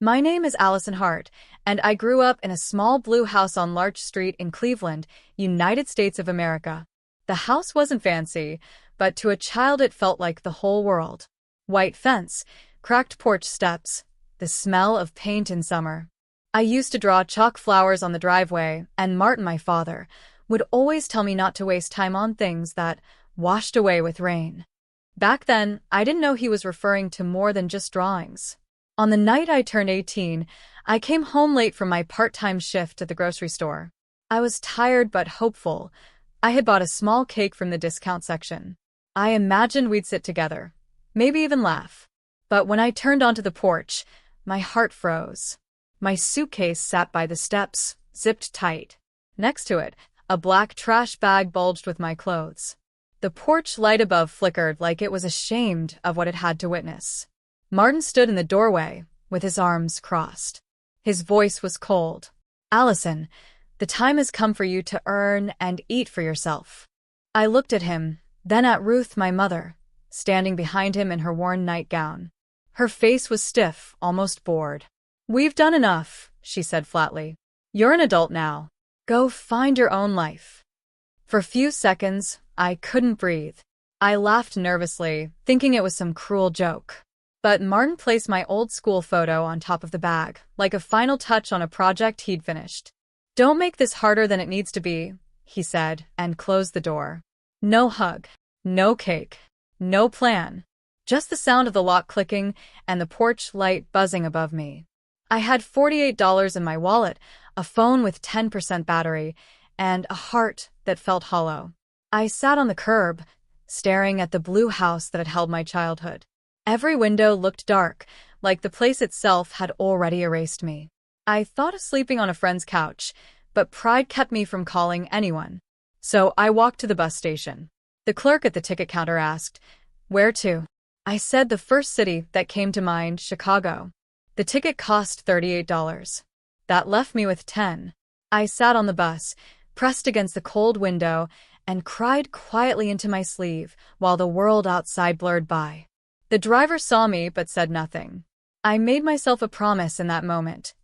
My name is Allison Hart, and I grew up in a small blue house on Larch Street in Cleveland, United States of America. The house wasn't fancy, but to a child it felt like the whole world. White fence, cracked porch steps, the smell of paint in summer. I used to draw chalk flowers on the driveway, and Martin, my father, would always tell me not to waste time on things that washed away with rain. Back then, I didn't know he was referring to more than just drawings. On the night I turned 18, I came home late from my part-time shift at the grocery store. I was tired but hopeful. I had bought a small cake from the discount section. I imagined we'd sit together, maybe even laugh. But when I turned onto the porch, my heart froze. My suitcase sat by the steps, zipped tight. Next to it, a black trash bag bulged with my clothes. The porch light above flickered like it was ashamed of what it had to witness. Martin stood in the doorway, with his arms crossed. His voice was cold. "Allison, the time has come for you to earn and eat for yourself." I looked at him, then at Ruth, my mother, standing behind him in her worn nightgown. Her face was stiff, almost bored. "We've done enough," she said flatly. "You're an adult now. Go find your own life." For a few seconds, I couldn't breathe. I laughed nervously, thinking it was some cruel joke. But Martin placed my old school photo on top of the bag, like a final touch on a project he'd finished. "Don't make this harder than it needs to be," he said, and closed the door. No hug, no cake, no plan. Just the sound of the lock clicking and the porch light buzzing above me. I had $48 in my wallet, a phone with 10% battery, and a heart that felt hollow. I sat on the curb, staring at the blue house that had held my childhood. Every window looked dark, like the place itself had already erased me. I thought of sleeping on a friend's couch, but pride kept me from calling anyone. So I walked to the bus station. The clerk at the ticket counter asked, "Where to?" I said the first city that came to mind, Chicago. The ticket cost $38. That left me with 10. I sat on the bus, pressed against the cold window, and cried quietly into my sleeve while the world outside blurred by. The driver saw me but said nothing. I made myself a promise in that moment.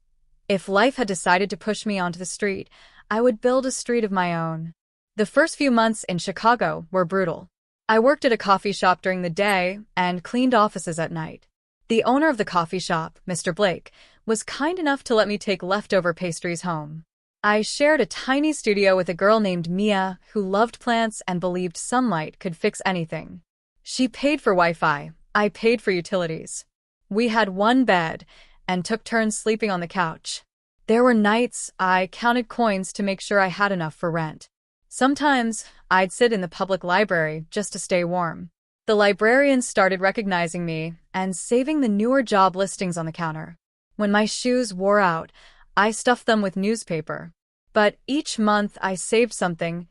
If life had decided to push me onto the street, I would build a street of my own. The first few months in Chicago were brutal. I worked at a coffee shop during the day and cleaned offices at night. The owner of the coffee shop, Mr. Blake, was kind enough to let me take leftover pastries home. I shared a tiny studio with a girl named Mia who loved plants and believed sunlight could fix anything. She paid for Wi-Fi. I paid for utilities. We had one bed and took turns sleeping on the couch. There were nights I counted coins to make sure I had enough for rent. Sometimes I'd sit in the public library just to stay warm. The librarians started recognizing me and saving the newer job listings on the counter. When my shoes wore out, I stuffed them with newspaper. But each month I saved something,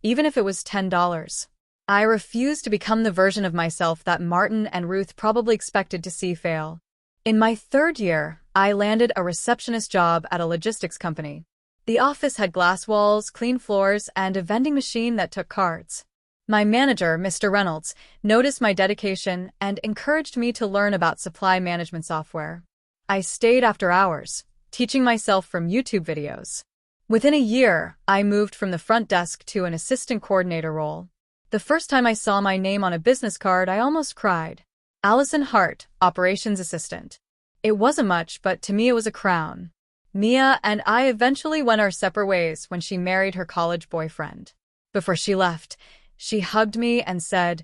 even if it was $10. I refused to become the version of myself that Martin and Ruth probably expected to see fail. In my third year, I landed a receptionist job at a logistics company. The office had glass walls, clean floors, and a vending machine that took cards. My manager, Mr. Reynolds, noticed my dedication and encouraged me to learn about supply management software. I stayed after hours, teaching myself from YouTube videos. Within a year, I moved from the front desk to an assistant coordinator role. The first time I saw my name on a business card, I almost cried. Allison Hart, Operations Assistant. It wasn't much, but to me it was a crown. Mia and I eventually went our separate ways when she married her college boyfriend. Before she left, she hugged me and said,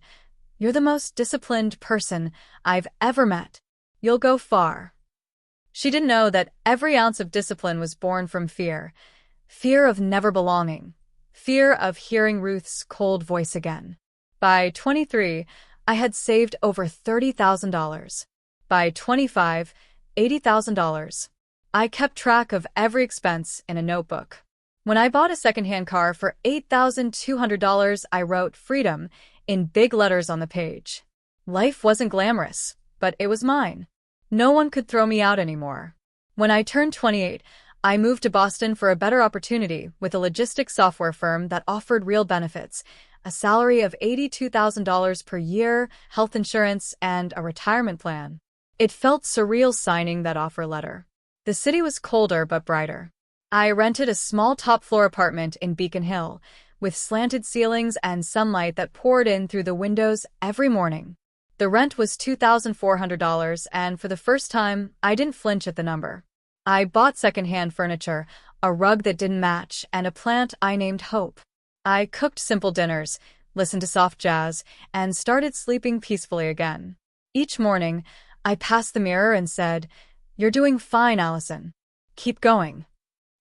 "You're the most disciplined person I've ever met. You'll go far." She didn't know that every ounce of discipline was born from fear. Fear of never belonging. Fear of hearing Ruth's cold voice again. By 23, I had saved over $30,000. By 25, $80,000. I kept track of every expense in a notebook. When I bought a secondhand car for $8,200, I wrote "Freedom" in big letters on the page. Life wasn't glamorous, but it was mine. No one could throw me out anymore. When I turned 28, I moved to Boston for a better opportunity with a logistics software firm that offered real benefits, a salary of $82,000 per year, health insurance, and a retirement plan. It felt surreal signing that offer letter. The city was colder but brighter. I rented a small top-floor apartment in Beacon Hill, with slanted ceilings and sunlight that poured in through the windows every morning. The rent was $2,400, and for the first time, I didn't flinch at the number. I bought secondhand furniture, a rug that didn't match, and a plant I named Hope. I cooked simple dinners, listened to soft jazz, and started sleeping peacefully again. Each morning, I passed the mirror and said, "You're doing fine, Allison. Keep going."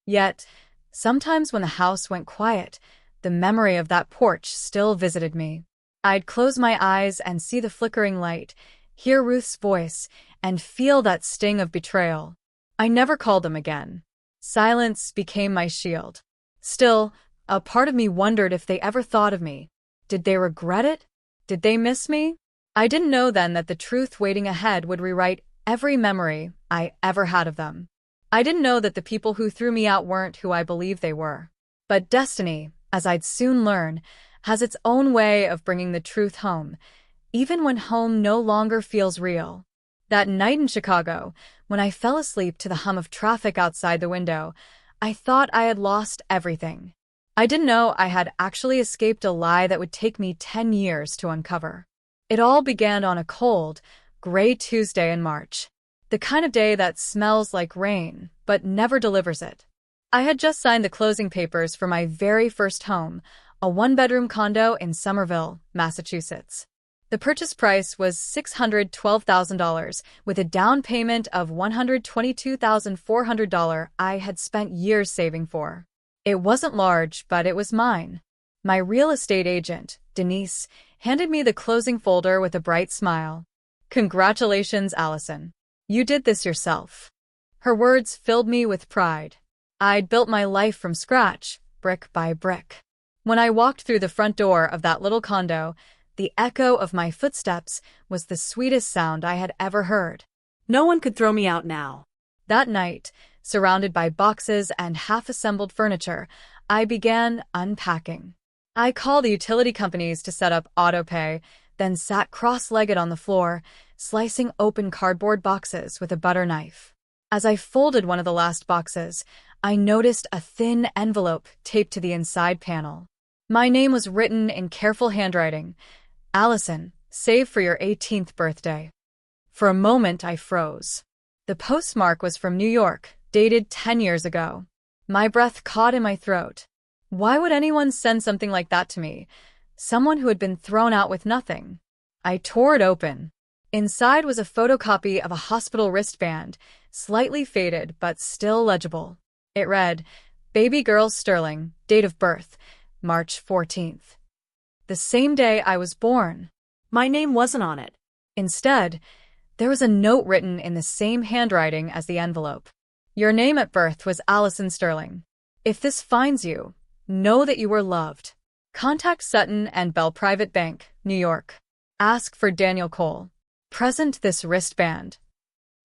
Yet, sometimes when the house went quiet, the memory of that porch still visited me. I'd close my eyes and see the flickering light, hear Ruth's voice, and feel that sting of betrayal. I never called them again. Silence became my shield. Still, a part of me wondered if they ever thought of me. Did they regret it? Did they miss me? I didn't know then that the truth waiting ahead would rewrite every memory I ever had of them. I didn't know that the people who threw me out weren't who I believed they were. But destiny, as I'd soon learn, has its own way of bringing the truth home, even when home no longer feels real. That night in Chicago, when I fell asleep to the hum of traffic outside the window, I thought I had lost everything. I didn't know I had actually escaped a lie that would take me 10 years to uncover. It all began on a cold, gray Tuesday in March. The kind of day that smells like rain, but never delivers it. I had just signed the closing papers for my very first home, a one-bedroom condo in Somerville, Massachusetts. The purchase price was $612,000, with a down payment of $122,400 I had spent years saving for. It wasn't large, but it was mine. My real estate agent, Denise, handed me the closing folder with a bright smile. "Congratulations, Allison. You did this yourself." Her words filled me with pride. I'd built my life from scratch, brick by brick. When I walked through the front door of that little condo, the echo of my footsteps was the sweetest sound I had ever heard. No one could throw me out now. That night, surrounded by boxes and half-assembled furniture, I began unpacking. I called the utility companies to set up autopay, then sat cross-legged on the floor, slicing open cardboard boxes with a butter knife. As I folded one of the last boxes, I noticed a thin envelope taped to the inside panel. My name was written in careful handwriting, "Allison, save for your 18th birthday." For a moment, I froze. The postmark was from New York, dated 10 years ago. My breath caught in my throat. Why would anyone send something like that to me? Someone who had been thrown out with nothing. I tore it open. Inside was a photocopy of a hospital wristband, slightly faded but still legible. It read, "Baby girl Sterling, date of birth, March 14th. The same day I was born. My name wasn't on it. Instead, there was a note written in the same handwriting as the envelope. "Your name at birth was Allison Sterling. If this finds you, know that you were loved. Contact Sutton and Bell Private Bank, New York. Ask for Daniel Cole. Present this wristband."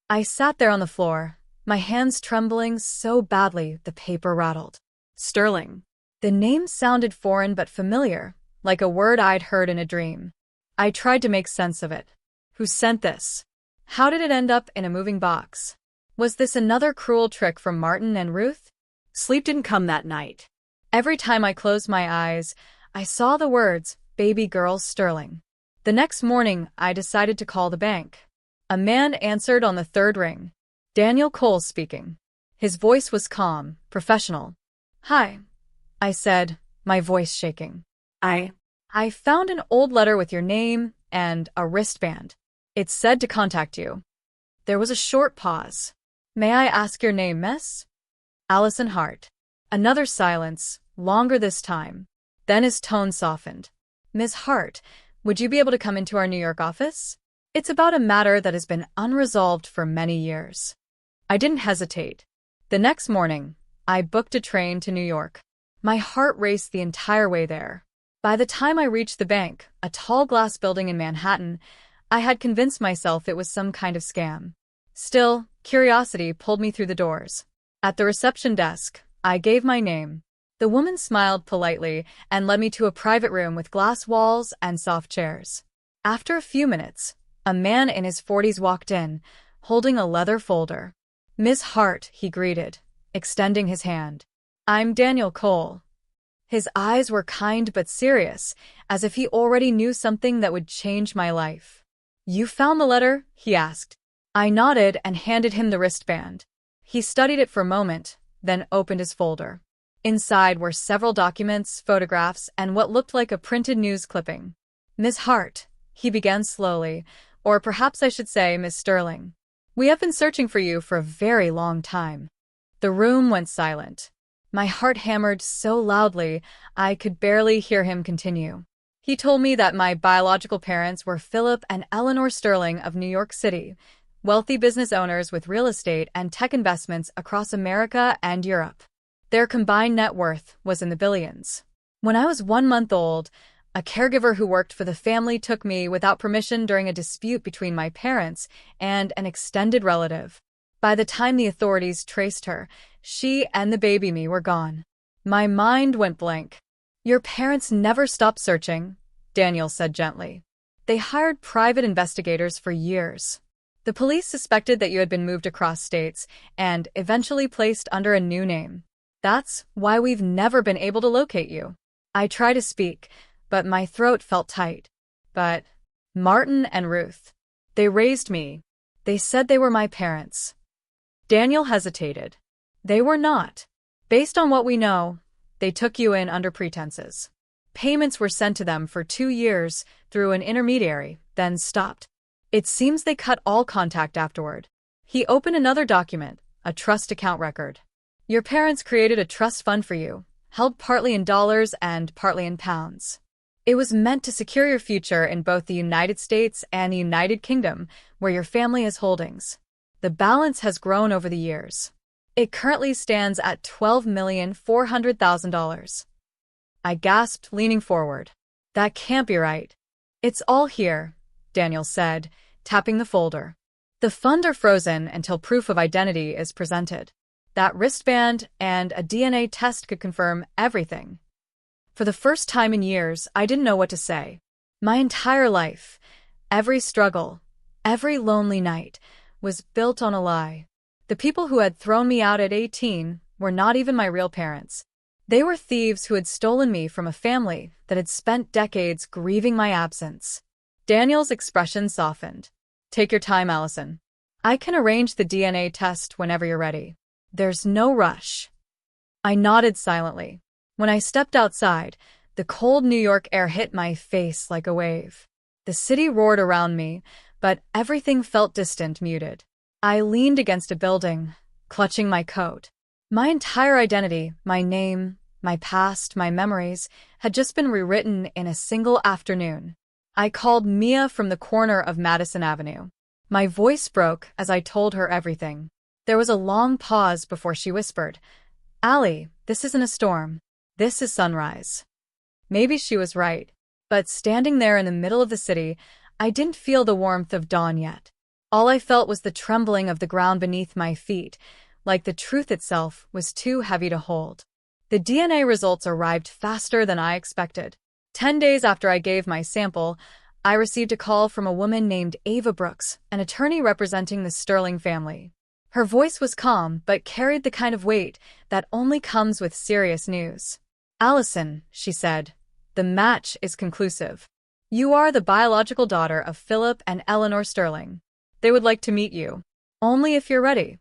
I sat there on the floor, my hands trembling so badly the paper rattled. Sterling. The name sounded foreign but familiar, like a word I'd heard in a dream. I tried to make sense of it. Who sent this? How did it end up in a moving box? Was this another cruel trick from Martin and Ruth? Sleep didn't come that night. Every time I closed my eyes, I saw the words, "Baby girl Sterling." The next morning, I decided to call the bank. A man answered on the third ring. "Daniel Cole speaking." His voice was calm, professional. "Hi," I said, my voice shaking. I found an old letter with your name and a wristband. It said to contact you." There was a short pause. "May I ask your name, miss?" "Allison Hart." Another silence, longer this time. Then his tone softened. "Miss Hart, would you be able to come into our New York office? It's about a matter that has been unresolved for many years." I didn't hesitate. The next morning, I booked a train to New York. My heart raced the entire way there. By the time I reached the bank, a tall glass building in Manhattan, I had convinced myself it was some kind of scam. Still, curiosity pulled me through the doors. At the reception desk, I gave my name. The woman smiled politely and led me to a private room with glass walls and soft chairs. After a few minutes, A man in his 40s walked in, holding a leather folder. "Miss Hart," he greeted, extending his hand. "I'm Daniel Cole." His eyes were kind but serious, as if he already knew something that would change my life. "You found the letter?" he asked. I nodded and handed him the wristband. He studied it for a moment, then opened his folder. Inside were several documents, photographs, and what looked like a printed news clipping. "Miss Hart," he began slowly, or perhaps I should say Miss Sterling. "We have been searching for you for a very long time." The room went silent. My heart hammered so loudly I could barely hear him continue. He told me that my biological parents were Philip and Eleanor Sterling of New York City, wealthy business owners with real estate and tech investments across America and Europe. Their combined net worth was in the billions. When I was 1 month old, a caregiver who worked for the family took me without permission during a dispute between my parents and an extended relative. By the time the authorities traced her, she and the baby me were gone. My mind went blank. "Your parents never stopped searching," Daniel said gently. "They hired private investigators for years. The police suspected that you had been moved across states and eventually placed under a new name. That's why we've never been able to locate you." I tried to speak, but my throat felt tight. "But Martin and Ruth, they raised me. They said they were my parents." Daniel hesitated. "They were not. Based on what we know, they took you in under pretenses. Payments were sent to them for 2 years through an intermediary, then stopped. It seems they cut all contact afterward." He opened another document, a trust account record. "Your parents created a trust fund for you, held partly in dollars and partly in pounds. It was meant to secure your future in both the United States and the United Kingdom, where your family has holdings. The balance has grown over the years. It currently stands at $12,400,000. I gasped, leaning forward. "That can't be right." "It's all here," Daniel said, tapping the folder. "The funds are frozen until proof of identity is presented. That wristband and a DNA test could confirm everything." For the first time in years, I didn't know what to say. My entire life, every struggle, every lonely night, was built on a lie. The people who had thrown me out at 18 were not even my real parents. They were thieves who had stolen me from a family that had spent decades grieving my absence. Daniel's expression softened. "Take your time, Allison. I can arrange the DNA test whenever you're ready. There's no rush." I nodded silently. When I stepped outside, the cold New York air hit my face like a wave. The city roared around me, but everything felt distant, muted. I leaned against a building, clutching my coat. My entire identity, my name, my past, my memories, had just been rewritten in a single afternoon. I called Mia from the corner of Madison Avenue. My voice broke as I told her everything. There was a long pause before she whispered, "Allie, this isn't a storm. This is sunrise." Maybe she was right, but standing there in the middle of the city, I didn't feel the warmth of dawn yet. All I felt was the trembling of the ground beneath my feet, like the truth itself was too heavy to hold. The DNA results arrived faster than I expected. 10 days after I gave my sample, I received a call from a woman named Ava Brooks, an attorney representing the Sterling family. Her voice was calm but carried the kind of weight that only comes with serious news. "Allison," she said, "the match is conclusive. You are the biological daughter of Philip and Eleanor Sterling. They would like to meet you. Only if you're ready."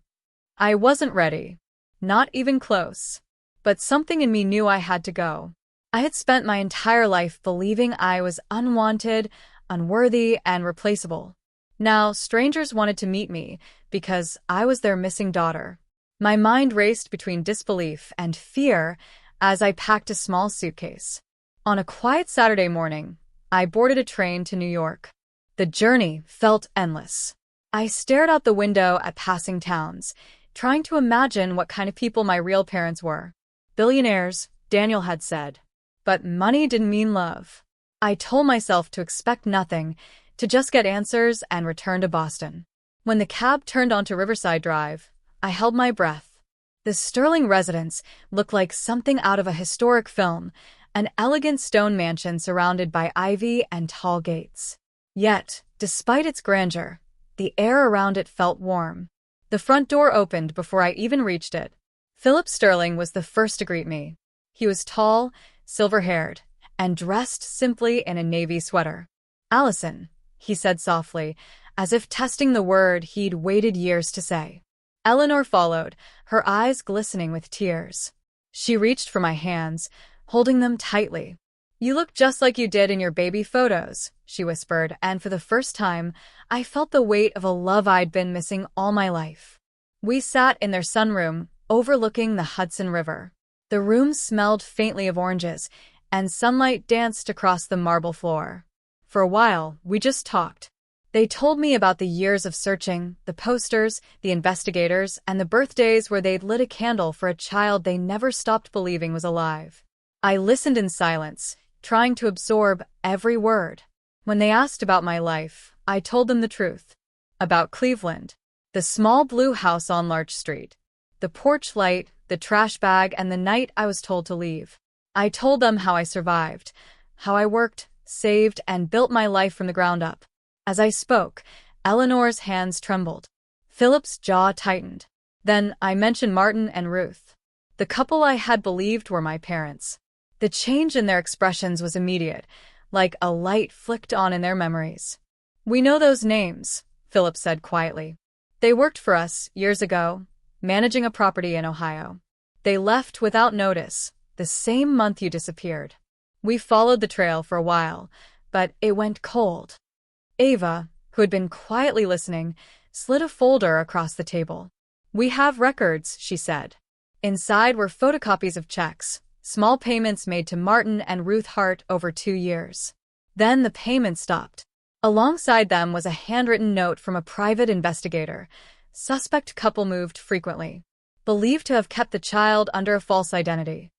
I wasn't ready. Not even close. But something in me knew I had to go. I had spent my entire life believing I was unwanted, unworthy, and replaceable. Now, strangers wanted to meet me because I was their missing daughter. My mind raced between disbelief and fear as I packed a small suitcase. On a quiet Saturday morning, I boarded a train to New York. The journey felt endless. I stared out the window at passing towns, trying to imagine what kind of people my real parents were. Billionaires, Daniel had said. But money didn't mean love. I told myself to expect nothing, to just get answers and return to Boston. When the cab turned onto Riverside Drive, I held my breath. The Sterling residence looked like something out of a historic film, an elegant stone mansion surrounded by ivy and tall gates. Yet, Despite its grandeur, the air around it felt warm. The front door opened before I even reached it. Philip Sterling was the first to greet me. He was tall, silver-haired, and dressed simply in a navy sweater. "Allison," he said softly, as if testing the word he'd waited years to say. Eleanor followed, her eyes glistening with tears. She reached for my hands, holding them tightly. "You look just like you did in your baby photos," she whispered, and for the first time, I felt the weight of a love I'd been missing all my life. We sat in their sunroom, overlooking the Hudson River. The room smelled faintly of oranges, and sunlight danced across the marble floor. For a while, we just talked. They told me about the years of searching, the posters, the investigators, and the birthdays where they'd lit a candle for a child they never stopped believing was alive. I listened in silence, trying to absorb every word. When they asked about my life, I told them the truth. About Cleveland, the small blue house on Larch Street, the porch light, the trash bag, and the night I was told to leave. I told them how I survived, how I worked, saved, and built my life from the ground up. As I spoke, Eleanor's hands trembled. Philip's jaw tightened. Then I mentioned Martin and Ruth, the couple I had believed were my parents. The change in their expressions was immediate, like a light flicked on in their memories. "We know those names," Philip said quietly. "They worked for us years ago, managing a property in Ohio. They left without notice, the same month you disappeared. We followed the trail for a while, but it went cold." Ava, who had been quietly listening, slid a folder across the table. "We have records," she said. Inside were photocopies of checks, small payments made to Martin and Ruth Hart over 2 years. Then the payment stopped. Alongside them was a handwritten note from a private investigator. Suspect couple moved frequently. Believed to have kept the child under a false identity.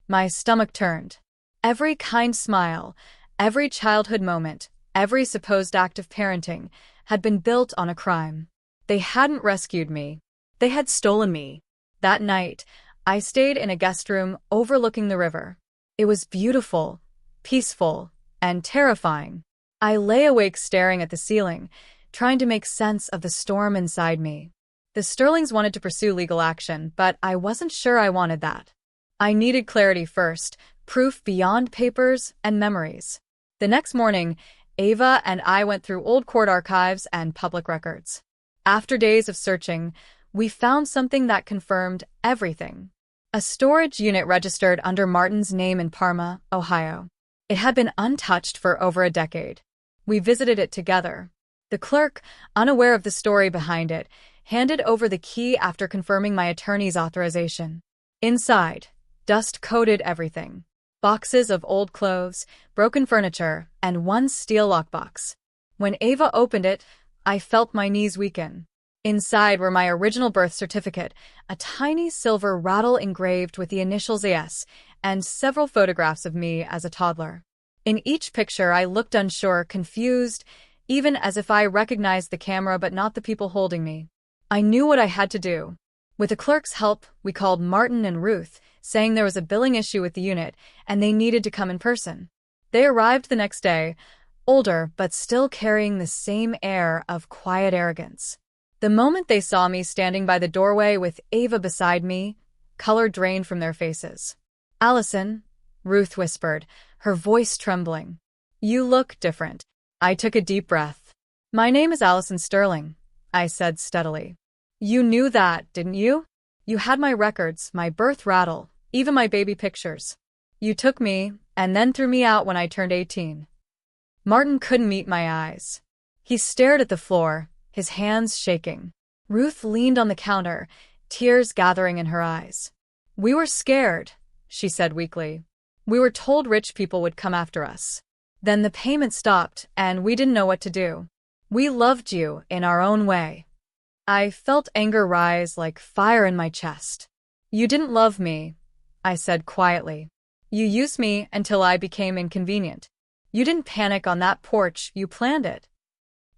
My stomach turned. Every kind smile, every childhood moment, every supposed act of parenting had been built on a crime. They hadn't rescued me. They had stolen me. That night, I stayed in a guest room overlooking the river. It was beautiful, peaceful, and terrifying. I lay awake staring at the ceiling, trying to make sense of the storm inside me. The Sterlings wanted to pursue legal action, but I wasn't sure I wanted that. I needed clarity first, proof beyond papers and memories. The next morning, Ava and I went through old court archives and public records. After days of searching, we found something that confirmed everything. A storage unit registered under Martin's name in Parma, Ohio. It had been untouched for over a decade. We visited it together. The clerk, unaware of the story behind it, handed over the key after confirming my attorney's authorization. Inside, dust coated everything. Boxes of old clothes, broken furniture, and one steel lockbox. When Ava opened it, I felt my knees weaken. Inside were my original birth certificate, a tiny silver rattle engraved with the initials AS, and several photographs of me as a toddler. In each picture, I looked unsure, confused, even as if I recognized the camera but not the people holding me. I knew what I had to do. With the clerk's help, we called Martin and Ruth, saying there was a billing issue with the unit, and they needed to come in person. They arrived the next day, older but still carrying the same air of quiet arrogance. The moment they saw me standing by the doorway with Ava beside me, color drained from their faces. "Allison," Ruth whispered, her voice trembling. "You look different." I took a deep breath. "My name is Allison Sterling," I said steadily. "You knew that, didn't you? You had my records, my birth rattle, even my baby pictures. You took me, and then threw me out when I turned 18. Martin couldn't meet my eyes. He stared at the floor, his hands shaking. Ruth leaned on the counter, tears gathering in her eyes. "We were scared," she said weakly. "We were told rich people would come after us. Then the payment stopped, and we didn't know what to do. We loved you in our own way." I felt anger rise like fire in my chest. "You didn't love me," I said quietly. "You used me until I became inconvenient. You didn't panic on that porch, you planned it."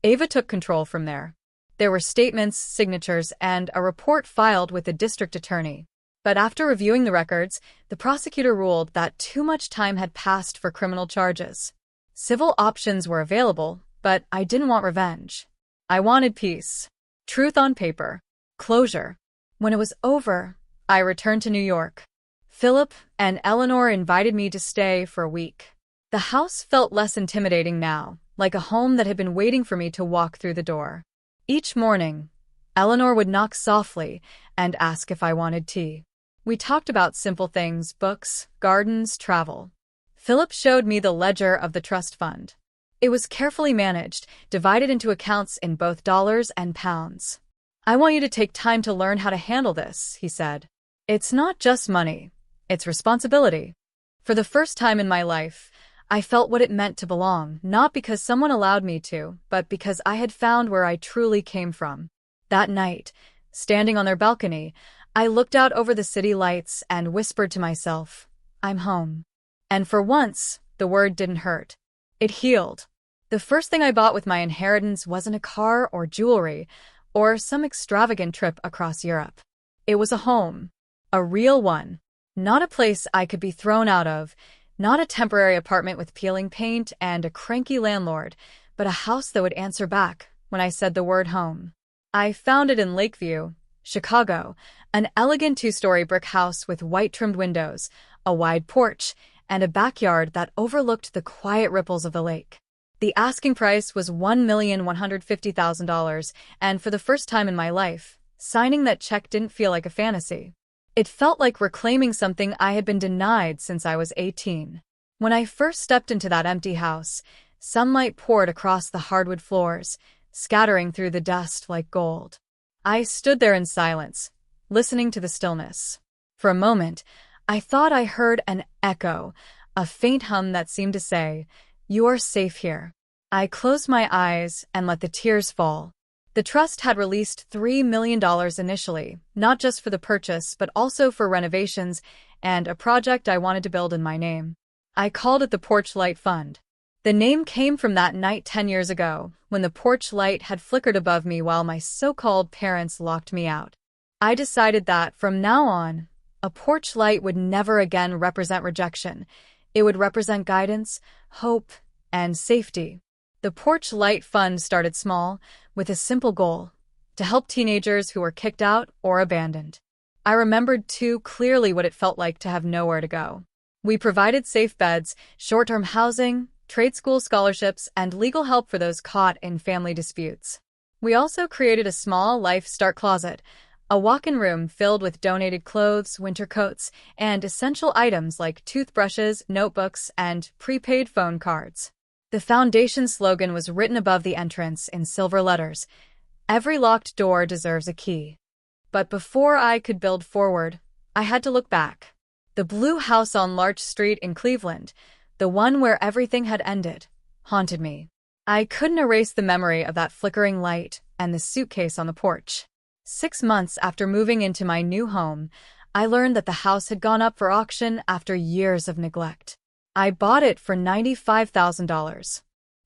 Ava took control from there. There were statements, signatures, and a report filed with the district attorney. But after reviewing the records, the prosecutor ruled that too much time had passed for criminal charges. Civil options were available, but I didn't want revenge. I wanted peace. Truth on paper. Closure. When it was over, I returned to New York. Philip and Eleanor invited me to stay for a week. The house felt less intimidating now, like a home that had been waiting for me to walk through the door. Each morning, Eleanor would knock softly and ask if I wanted tea. We talked about simple things, books, gardens, travel. Philip showed me the ledger of the trust fund. It was carefully managed, divided into accounts in both dollars and pounds. "I want you to take time to learn how to handle this," he said. "It's not just money, it's responsibility." For the first time in my life, I felt what it meant to belong, not because someone allowed me to, but because I had found where I truly came from. That night, standing on their balcony, I looked out over the city lights and whispered to myself, "I'm home." And for once, the word didn't hurt. It healed. The first thing I bought with my inheritance wasn't a car or jewelry or some extravagant trip across Europe. It was a home. A real one. Not a place I could be thrown out of, not a temporary apartment with peeling paint and a cranky landlord, but a house that would answer back when I said the word home. I found it in Lakeview, Chicago, an elegant two-story brick house with white-trimmed windows, a wide porch, and a backyard that overlooked the quiet ripples of the lake. The asking price was $1,150,000, and for the first time in my life, signing that check didn't feel like a fantasy. It felt like reclaiming something I had been denied since I was 18. When I first stepped into that empty house, sunlight poured across the hardwood floors, scattering through the dust like gold. I stood there in silence, listening to the stillness. For a moment, I thought I heard an echo, a faint hum that seemed to say, "You are safe here." I closed my eyes and let the tears fall. The trust had released $3 million initially, not just for the purchase, but also for renovations and a project I wanted to build in my name. I called it the Porch Light Fund. The name came from that night 10 years ago, when the porch light had flickered above me while my so-called parents locked me out. I decided that, from now on, a porch light would never again represent rejection. It would represent guidance, hope, and safety. The Porch Light Fund started small, with a simple goal: to help teenagers who were kicked out or abandoned. I remembered too clearly what it felt like to have nowhere to go. We provided safe beds, short-term housing, trade school scholarships, and legal help for those caught in family disputes. We also created a small Life Start closet, a walk-in room filled with donated clothes, winter coats, and essential items like toothbrushes, notebooks, and prepaid phone cards. The foundation slogan was written above the entrance in silver letters: "Every locked door deserves a key." But before I could build forward, I had to look back. The blue house on Larch Street in Cleveland, the one where everything had ended, haunted me. I couldn't erase the memory of that flickering light and the suitcase on the porch. 6 months after moving into my new home, I learned that the house had gone up for auction after years of neglect. I bought it for $95,000.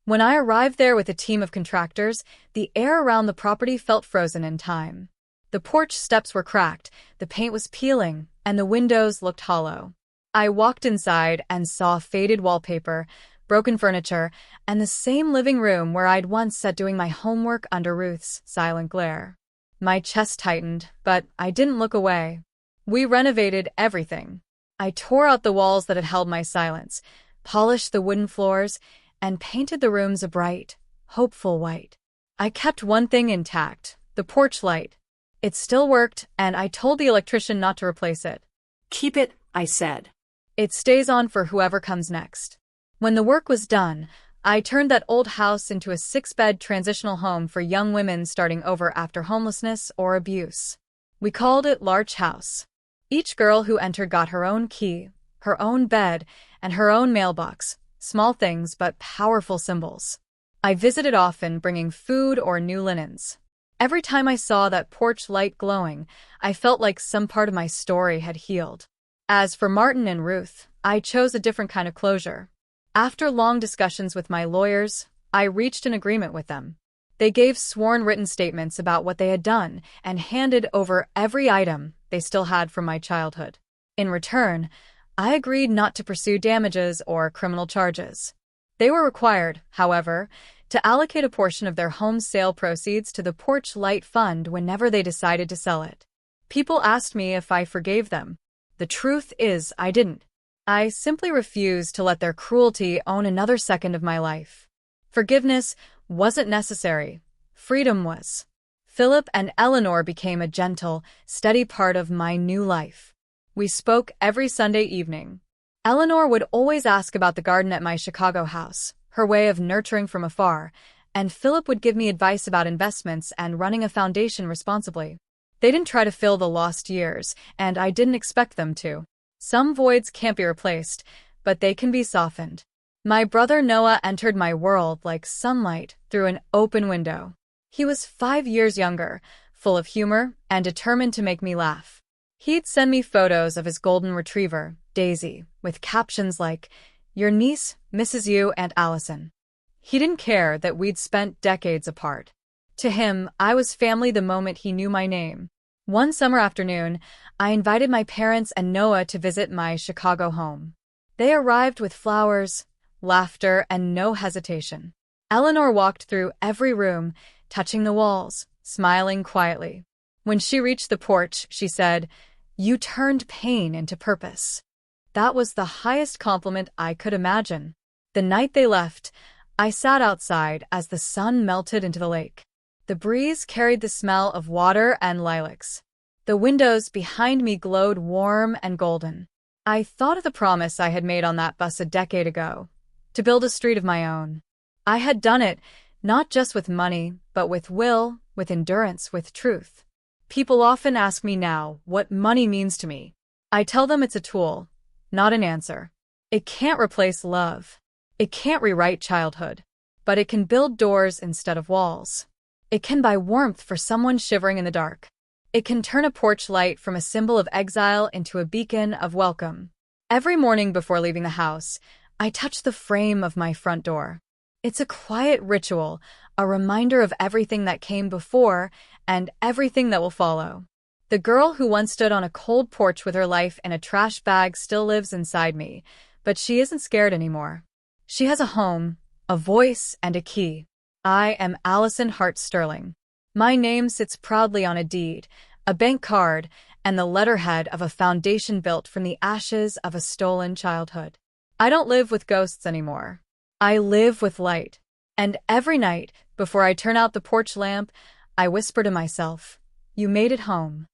When I arrived there with a team of contractors, the air around the property felt frozen in time. The porch steps were cracked, the paint was peeling, and the windows looked hollow. I walked inside and saw faded wallpaper, broken furniture, and the same living room where I'd once sat doing my homework under Ruth's silent glare. My chest tightened, but I didn't look away. We renovated everything. I tore out the walls that had held my silence, polished the wooden floors, and painted the rooms a bright, hopeful white. I kept one thing intact: the porch light. It still worked, and I told the electrician not to replace it. "Keep it," I said. "It stays on for whoever comes next." When the work was done, I turned that old house into a 6-bed transitional home for young women starting over after homelessness or abuse. We called it Larch House. Each girl who entered got her own key, her own bed, and her own mailbox. Small things, but powerful symbols. I visited often, bringing food or new linens. Every time I saw that porch light glowing, I felt like some part of my story had healed. As for Martin and Ruth, I chose a different kind of closure. After long discussions with my lawyers, I reached an agreement with them. They gave sworn written statements about what they had done and handed over every item they still had from my childhood. In return, I agreed not to pursue damages or criminal charges. They were required, however, to allocate a portion of their home's sale proceeds to the Porch Light Fund whenever they decided to sell it. People asked me if I forgave them. The truth is, I didn't. I simply refused to let their cruelty own another second of my life. Forgiveness wasn't necessary. Freedom was. Philip and Eleanor became a gentle, steady part of my new life. We spoke every Sunday evening. Eleanor would always ask about the garden at my Chicago house, her way of nurturing from afar, and Philip would give me advice about investments and running a foundation responsibly. They didn't try to fill the lost years, and I didn't expect them to. Some voids can't be replaced, but they can be softened. My brother Noah entered my world like sunlight through an open window. He was 5 years younger, full of humor, and determined to make me laugh. He'd send me photos of his golden retriever, Daisy, with captions like, "Your niece misses you and Allison." He didn't care that we'd spent decades apart. To him, I was family the moment he knew my name. One summer afternoon, I invited my parents and Noah to visit my Chicago home. They arrived with flowers, laughter, and no hesitation. Eleanor walked through every room, touching the walls, smiling quietly. When she reached the porch, she said, "You turned pain into purpose." That was the highest compliment I could imagine. The night they left, I sat outside as the sun melted into the lake. The breeze carried the smell of water and lilacs. The windows behind me glowed warm and golden. I thought of the promise I had made on that bus a decade ago, to build a street of my own. I had done it, not just with money, but with will, with endurance, with truth. People often ask me now what money means to me. I tell them it's a tool, not an answer. It can't replace love. It can't rewrite childhood. But it can build doors instead of walls. It can buy warmth for someone shivering in the dark. It can turn a porch light from a symbol of exile into a beacon of welcome. Every morning before leaving the house, I touch the frame of my front door. It's a quiet ritual, a reminder of everything that came before and everything that will follow. The girl who once stood on a cold porch with her life in a trash bag still lives inside me, but she isn't scared anymore. She has a home, a voice, and a key. I am Allison Hart Sterling. My name sits proudly on a deed, a bank card, and the letterhead of a foundation built from the ashes of a stolen childhood. I don't live with ghosts anymore. I live with light. And every night, before I turn out the porch lamp, I whisper to myself, "You made it home."